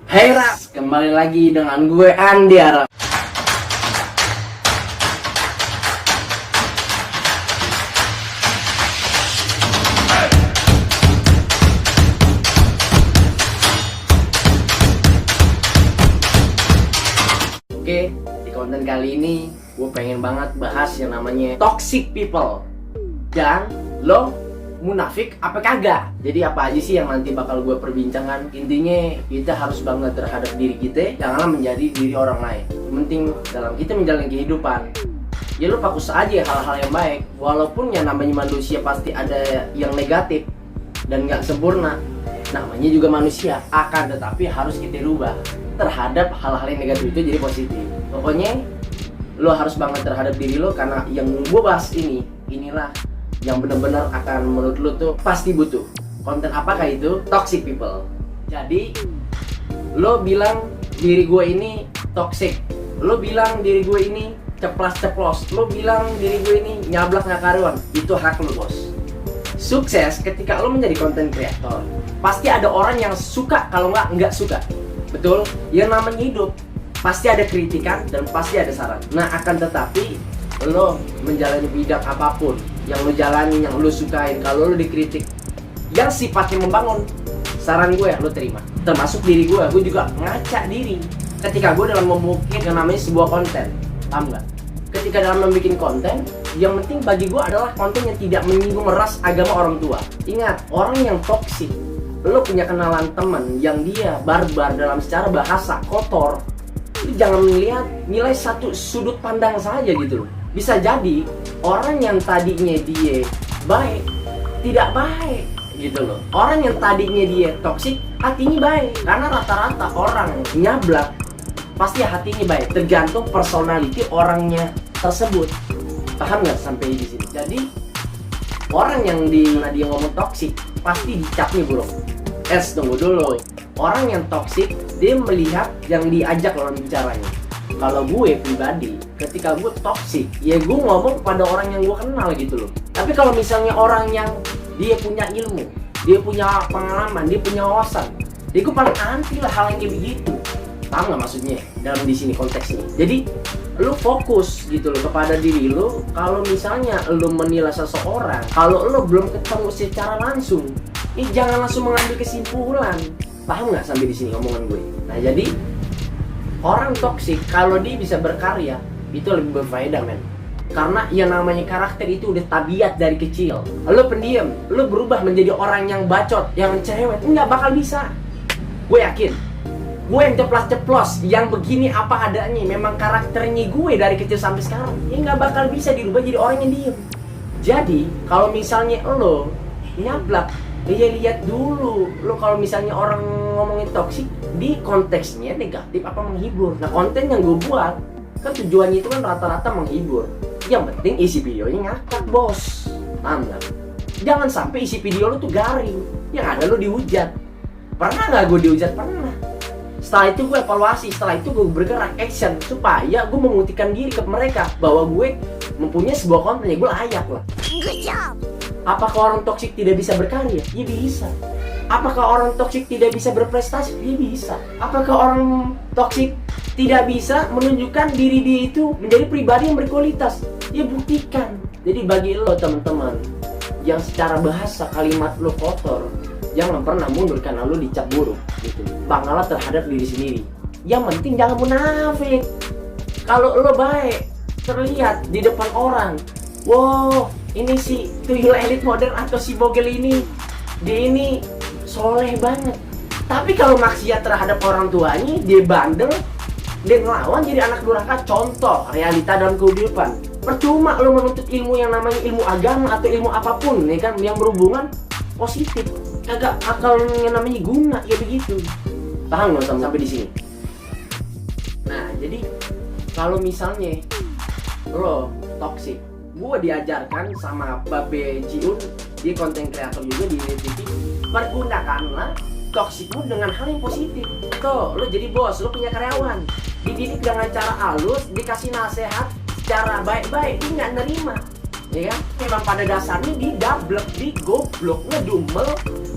Hai Ras, kembali lagi dengan gue Andiara. Oke, di konten kali ini gue pengen banget bahas yang namanya toxic people. Dan lo munafik apa kagak? Jadi apa aja sih yang nanti bakal gue perbincangkan. Intinya kita harus bangga terhadap diri kita, janganlah menjadi diri orang lain. Yang penting dalam kita menjalani kehidupan, ya lo fokus aja hal-hal yang baik. Walaupun yang namanya manusia pasti ada yang negatif dan gak sempurna, namanya juga manusia. Akan tetapi harus kita rubah terhadap hal-hal yang negatif itu jadi positif. Pokoknya lo harus bangga terhadap diri lo, karena yang gue bahas inilah yang benar-benar akan menurut lo tuh pasti butuh. Konten apakah itu? Toxic people. Jadi lo bilang diri gue ini toxic, lo bilang diri gue ini ceplas-ceplos, lo bilang diri gue ini nyablak gak karuan, itu hak lo bos. Sukses ketika lo menjadi content creator, pasti ada orang yang suka, kalau nggak suka. Betul, yang namanya hidup pasti ada kritikan dan pasti ada saran. Nah akan tetapi lo menjalani bidang apapun yang lo jalani, yang lo sukain, kalau lo dikritik yang sifatnya membangun, saran gue lo terima. Termasuk diri gue juga ngaca diri ketika gue dalam memukir yang namanya sebuah konten. Paham nggak? Ketika dalam membuat konten, yang penting bagi gue adalah konten yang tidak menyinggung ras, agama, orang tua. Ingat, orang yang toksik, lo punya kenalan teman yang dia barbar dalam secara bahasa kotor, lu jangan melihat nilai satu sudut pandang saja gitu. Bisa jadi orang yang tadinya dia baik tidak baik gitu loh. Orang yang tadinya dia toksik hatinya baik, karena rata-rata orang nyablak pasti hatinya baik, tergantung personality orangnya tersebut. Paham nggak sampai di sini? Jadi orang yang dia ngomong toksik pasti dicapnya buruk. Tunggu dulu. Orang yang toksik dia melihat yang diajak lawan bicaranya. Kalau gue pribadi, ketika gue toksik, ya gue ngomong pada orang yang gue kenal gitu loh. Tapi kalau misalnya orang yang dia punya ilmu, dia punya pengalaman, dia punya wawasan, ya gue paling anti lah hal yang kayak begitu. Paham nggak maksudnya dalam di sini konteksnya? Jadi lu fokus gitu loh kepada diri lu. Kalau misalnya lu menilai seseorang, kalau lu belum ketemu secara langsung, jangan langsung mengambil kesimpulan. Paham nggak sampai di sini omongan gue? Nah jadi orang toksik kalau dia bisa berkarya itu lebih berfaedah men. Karena yang namanya karakter itu udah tabiat dari kecil. Lo pendiam, lo berubah menjadi orang yang bacot, yang cerewet, nggak bakal bisa. Gue yakin, gue yang ceplas-ceplos, yang begini apa adanya, memang karakternya gue dari kecil sampai sekarang, ya nggak bakal bisa dirubah jadi orang yang diem. Jadi kalau misalnya lo nyablak, ya lihat dulu lo kalau misalnya orang ngomongin toksik di konteksnya negatif apa menghibur. Nah konten yang gue buat kan tujuannya itu kan rata-rata menghibur. Yang penting isi videonya ngakak bos. Paham gak? Jangan sampai isi video lo tuh garing, yang ada lo dihujat. Pernah gak gue dihujat? Pernah. Setelah itu gue evaluasi, setelah itu gue bergerak action supaya gue membuktikan diri ke mereka bahwa gue mempunyai sebuah konten yang gue layak lah. Good job. Apakah orang toksik tidak bisa berkarya? Ya bisa. Apakah orang toksik tidak bisa berprestasi? Ya bisa. Apakah orang toksik tidak bisa menunjukkan diri dia itu menjadi pribadi yang berkualitas? Ya buktikan. Jadi bagi lo teman-teman yang secara bahasa kalimat lo kotor, jangan pernah mundur karena lo dicap buruk gitu. Banggalah terhadap diri sendiri. Yang penting jangan munafik. Kalau lo baik terlihat di depan orang, wow, ini si tuyul elit modern atau si bogel ini, dia ini soleh banget. Tapi kalau maksiat terhadap orang tuanya, dia bandel, dia ngelawan jadi anak durhaka. Contoh realita dalam kehidupan. Percuma lo menuntut ilmu yang namanya ilmu agama atau ilmu apapun, ya kan, yang berhubungan positif. Kagak akal yang namanya guna, ya begitu. Paham nggak sampai di sini? Nah, jadi kalau misalnya lo toksik, gue diajarkan sama Babe Jiun, dia konten kreator juga di TV, pergunakanlah toksikmu dengan hal yang positif. Tuh, lo jadi bos, lo punya karyawan, dididik dengan cara halus, dikasih nasihat secara baik-baik, dia nggak nerima. ya kan? Memang pada dasarnya didablek, digoblok, ngedumel,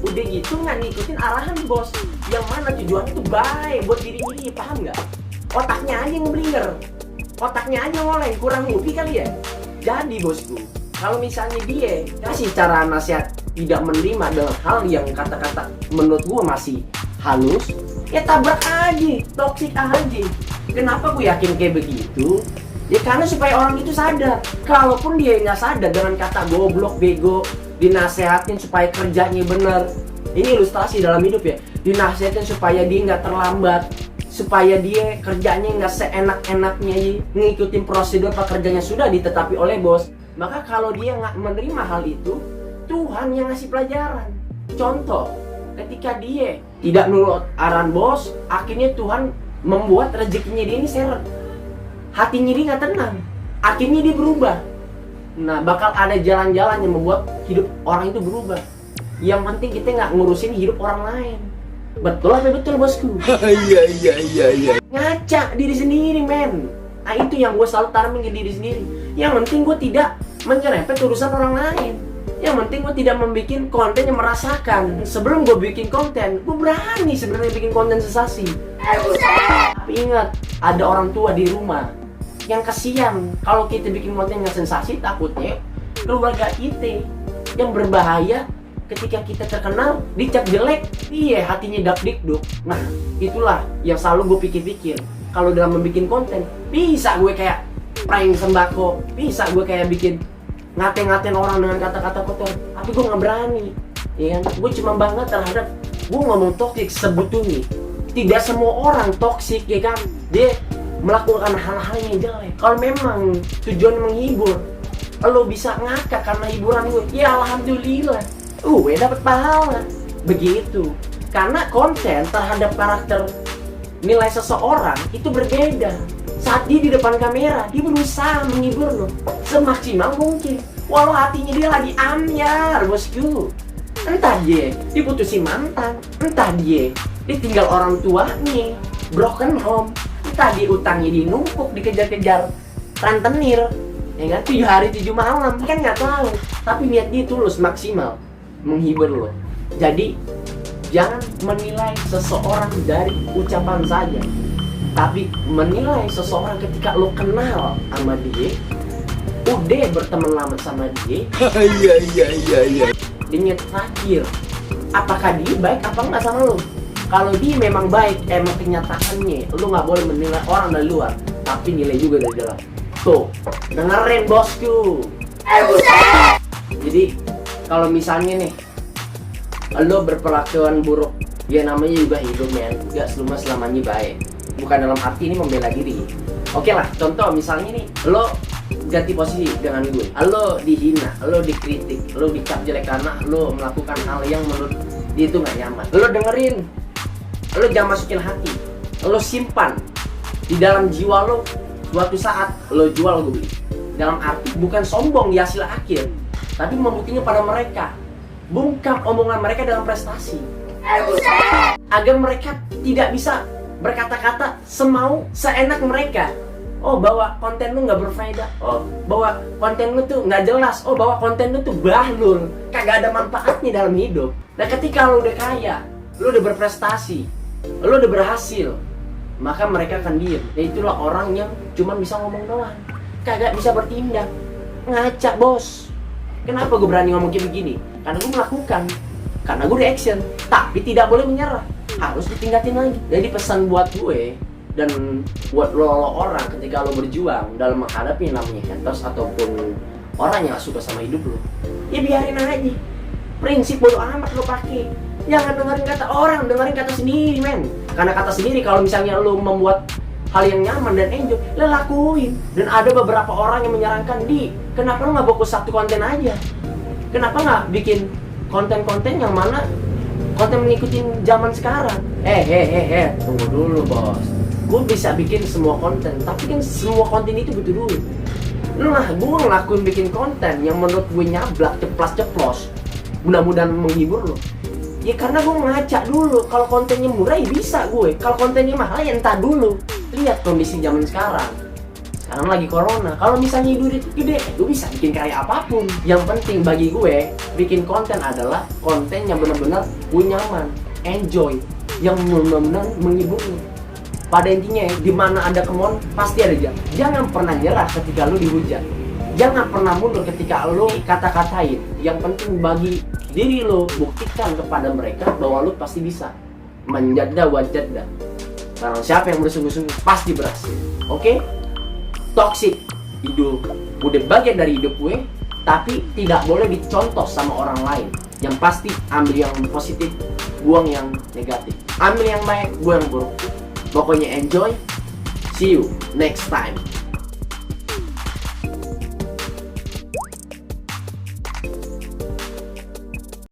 udah gitu nggak ngikutin arahan bos. yang mana tujuannya itu baik buat dirinya dia, paham nggak? Otaknya aja yang blinger, otaknya aja ngoleng, kurang movie kali ya. Jadi bosku, kalau misalnya dia kasih cara nasihat tidak menerima dengan hal yang kata-kata menurut gue masih halus, ya tabrak aja, toksik aja. Kenapa gue yakin kayak begitu? Ya karena supaya orang itu sadar. Kalaupun dia nggak sadar dengan kata goblok, bego, dinasehatin supaya kerjanya bener. Ini ilustrasi dalam hidup ya. Dinasehatin supaya dia nggak terlambat, supaya dia kerjanya nggak seenak-enaknya, ngikutin prosedur pekerjaannya sudah ditetapkan oleh bos. Maka kalau dia nggak menerima hal itu, Tuhan yang ngasih pelajaran. Contoh, ketika dia tidak nurut arahan bos, akhirnya Tuhan membuat rezekinya dia ini seret. Hatinya dia nggak tenang, akhirnya dia berubah. Nah, bakal ada jalan-jalan yang membuat hidup orang itu berubah. Yang penting kita nggak ngurusin hidup orang lain. Betul apa betul bosku? Iya. Ngaca diri sendiri men. Nah itu yang gue selalu tanamin ke diri sendiri. Yang penting gue tidak menyerempet urusan orang lain. Yang penting gue tidak membuat konten yang merasakan. Sebelum gue bikin konten, gue berani sebenarnya bikin konten sensasi. Tapi ingat, ada orang tua di rumah yang kasihan kalau kita bikin konten yang sensasi, takutnya keluarga kita yang berbahaya ketika kita terkenal, dicap jelek, iya hatinya dak-dikduk. Nah, itulah yang selalu gue pikir-pikir. Kalau dalam membuat konten, bisa gue kayak prank sembako, bisa gue kayak bikin ngatain orang dengan kata-kata kotor, tapi gue nggak berani, ya kan? Gue cuma bangga terhadap gue ngomong toksik sebetulnya. Tidak semua orang toksik, ya kan? Dia melakukan hal-hal yang jelek. Kalau memang tujuan menghibur, lo bisa ngakak karena hiburan gue, ya alhamdulillah. Dapat pahala. Begitu. Karena konten terhadap karakter nilai seseorang itu berbeda. Saat dia di depan kamera, dia berusaha menghibur lo semaksimal mungkin, walau hatinya dia lagi ambyar bosku. Entah dia diputusin mantan, entah dia ditinggal orang tuanya, broken home, entah dia utangnya dinumpuk, dikejar-kejar rentenir, ya kan, 7 hari 7 malam, kan nggak tahu. Tapi niat dia tulus maksimal menghibur lo. Jadi jangan menilai seseorang dari ucapan saja, tapi menilai seseorang ketika lo kenal sama dia, udah berteman lama sama dia. Iya. Dia terakhir, apakah dia baik apa enggak sama lo? Kalau dia memang baik, emang kenyataannya lo nggak boleh menilai orang dari luar, tapi nilai juga dari dalam. Tuh, dengerin bosku. Jadi kalau misalnya nih lo berperlakuan buruk, ya namanya juga hidup men, gak selamanya baik. Bukan dalam arti ini membela diri. Oke lah, contoh misalnya nih, lo ganti posisi dengan gue, lo dihina, lo dikritik, lo dicap jelek karena lo melakukan hal yang menurut dia itu gak nyaman. Lo dengerin, lo jangan masukin hati, lo simpan di dalam jiwa lo. Suatu saat lo jual, gue beli. Dalam arti bukan sombong di hasil akhir, tapi membuktinya pada mereka. Bungkam omongan mereka dalam prestasi, agar mereka tidak bisa berkata-kata semau seenak mereka. Oh, bahwa konten lu nggak berfaedah. Oh, bahwa konten lu tuh nggak jelas. Oh, bahwa konten lu tuh bahlul, kagak ada manfaatnya dalam hidup. Nah, ketika lu udah kaya, lu udah berprestasi, lu udah berhasil, maka mereka akan diem. Ya itulah orang yang cuma bisa ngomong doang, kagak bisa bertindak. Ngaca bos. Kenapa gue berani ngomong kayak begini? Karena gue melakukan, karena gue di action. Tapi tidak boleh menyerah, harus ditingkatin lagi. Jadi pesan buat gue dan buat lo orang ketika lo berjuang dalam menghadapi yang namanya haters ataupun orang yang gak suka sama hidup lo, ya biarin aja. Prinsip bodo amat lo pakai. Jangan dengerin kata orang, dengerin kata sendiri men. Karena kata sendiri kalau misalnya lo membuat hal yang nyaman dan enjoy, lo lakuin. Dan ada beberapa orang yang menyarankan, kenapa lo gak fokus satu konten aja? Kenapa gak bikin konten-konten yang mana konten mengikuti zaman sekarang? Tunggu dulu bos. Gue bisa bikin semua konten, tapi kan semua konten itu butuh duit. Nah, gue ngelakuin bikin konten yang menurut gue nyablak, ceplas-ceplos, mudah-mudahan menghibur lo. Ya karena gue ngaca dulu, kalau kontennya murah ya bisa gue, kalau kontennya mahal ya entar dulu. Lihat kondisi zaman sekarang lagi corona. Kalau misalnya duit gede, gue bisa bikin karya apapun. Yang penting bagi gue, bikin konten adalah konten yang benar-benar gue nyaman, enjoy. yang benar-benar menghibur lu. Pada intinya ya, di mana ada kemauan pasti ada jalan. Jangan pernah nyerah ketika lu dihujat. Jangan pernah mundur ketika lu kata-katain. Yang penting bagi diri lu, buktikan kepada mereka bahwa lu pasti bisa. Menjadda wajadda. Karena siapa yang bersungguh-sungguh pasti berhasil. Oke? Toxic itu udah bagian dari hidup gue, tapi tidak boleh dicontoh sama orang lain. Yang pasti ambil yang positif, buang yang negatif. Ambil yang baik, buang yang buruk. Pokoknya enjoy. See you next time.